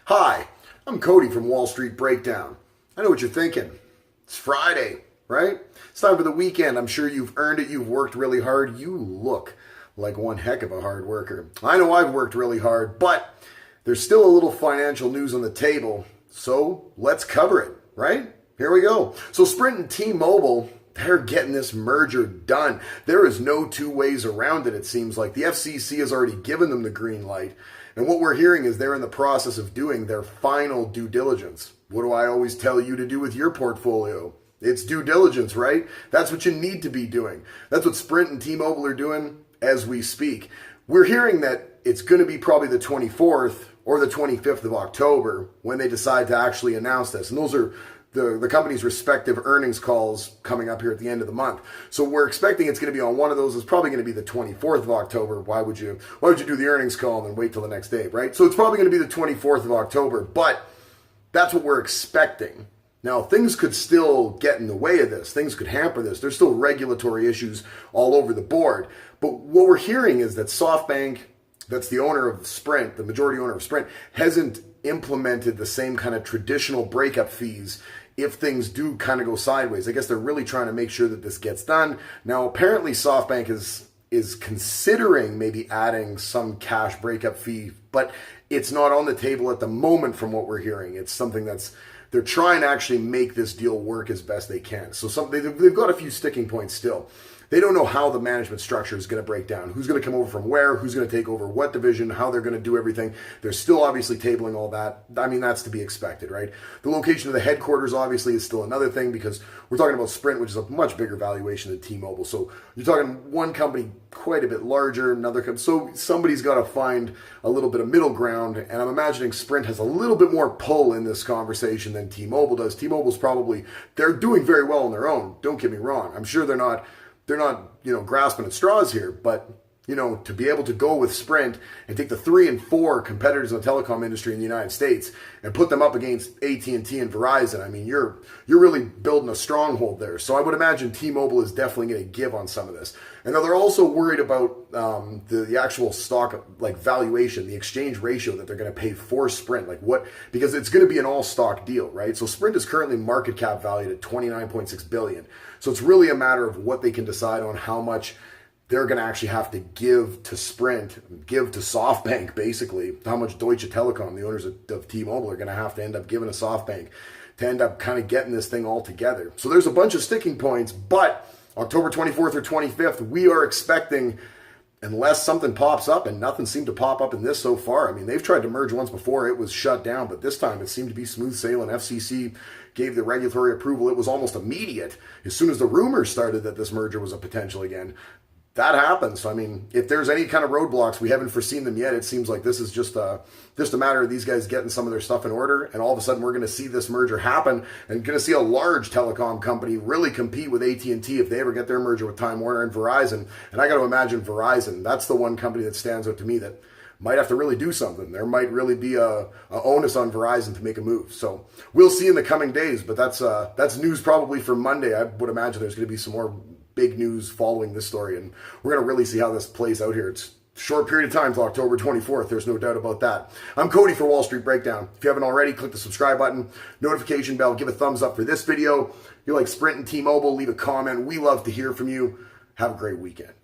Hi, I'm Cody from Wall Street Breakdown. I know what you're thinking. It's Friday, right? It's time for the weekend. I'm sure you've earned it. You've worked really hard. You look like one heck of a hard worker. I know I've worked really hard, but there's still a little financial news on the table. So let's cover it, right? Here we go. So Sprint and T-Mobile, they're getting this merger done. There is no two ways around it, it seems like. The FCC has already given them the green light. And what we're hearing is they're in the process of doing their final due diligence. What do I always tell you to do with your portfolio? It's due diligence, right? That's what you need to be doing. That's what Sprint and T-Mobile are doing as we speak. We're hearing that it's going to be probably the 24th or the 25th of October when they decide to actually announce this. And those are the company's respective earnings calls coming up here at the end of the month. So we're expecting it's going to be on one of those. It's probably going to be the 24th of October. Why would you do the earnings call and then wait till the next day, right? So it's probably going to be the 24th of October, but that's what we're expecting. Now, things could still get in the way of this. Things could hamper this. There's still regulatory issues all over the board. But what we're hearing is that SoftBank, that's the owner of Sprint, the majority owner of Sprint, hasn't implemented the same kind of traditional breakup fees if things do kind of go sideways. I guess they're really trying to make sure that this gets done. Now, apparently SoftBank is considering maybe adding some cash breakup fee, but it's not on the table at the moment from what we're hearing. It's something they're trying to actually make this deal work as best they can. So they've got a few sticking points still. They don't know how the management structure is going to break down. Who's going to come over from where, who's going to take over what division, how they're going to do everything. They're still obviously tabling all that. I mean, that's to be expected, right? The location of the headquarters obviously is still another thing because we're talking about Sprint, which is a much bigger valuation than T-Mobile. So you're talking one company quite a bit larger, another company. So somebody's got to find a little bit of middle ground. And I'm imagining Sprint has a little bit more pull in this conversation than T-Mobile does. T-Mobile's they're doing very well on their own. Don't get me wrong. I'm sure they're not, grasping at straws here, but, to be able to go with Sprint and take the 3 and 4 competitors in the telecom industry in the United States and put them up against AT&T and Verizon, I mean, you're really building a stronghold there. So I would imagine T-Mobile is definitely going to give on some of this. And now they're also worried about the actual stock valuation, the exchange ratio that they're going to pay for Sprint, because it's going to be an all stock deal, right? So Sprint is currently market cap valued at $29.6 billion. So it's really a matter of what they can decide on how much they're going to actually have to give to Sprint, give to SoftBank, basically, how much Deutsche Telekom, the owners of T-Mobile, are going to have to end up giving to SoftBank to end up kind of getting this thing all together. So there's a bunch of sticking points, but October 24th or 25th, we are expecting, unless something pops up, and nothing seemed to pop up in this so far. I mean, they've tried to merge once before. It was shut down, but this time it seemed to be smooth sailing. FCC gave the regulatory approval. It was almost immediate. As soon as the rumors started that this merger was a potential again, that happens. I mean, if there's any kind of roadblocks, we haven't foreseen them yet. It seems like this is just a matter of these guys getting some of their stuff in order, and all of a sudden we're going to see this merger happen and going to see a large telecom company really compete with AT&T if they ever get their merger with Time Warner and Verizon. And I got to imagine Verizon, that's the one company that stands out to me that might have to really do something. There might really be a onus on Verizon to make a move. So we'll see in the coming days, but that's news probably for Monday. I would imagine there's going to be some more big news following this story, and we're going to really see how this plays out here. It's a short period of time till October 24th. There's no doubt about that. I'm Cody for Wall Street Breakdown. If you haven't already, click the subscribe button, notification bell, give a thumbs up for this video. If you like Sprint and T-Mobile, leave a comment. We love to hear from you. Have a great weekend.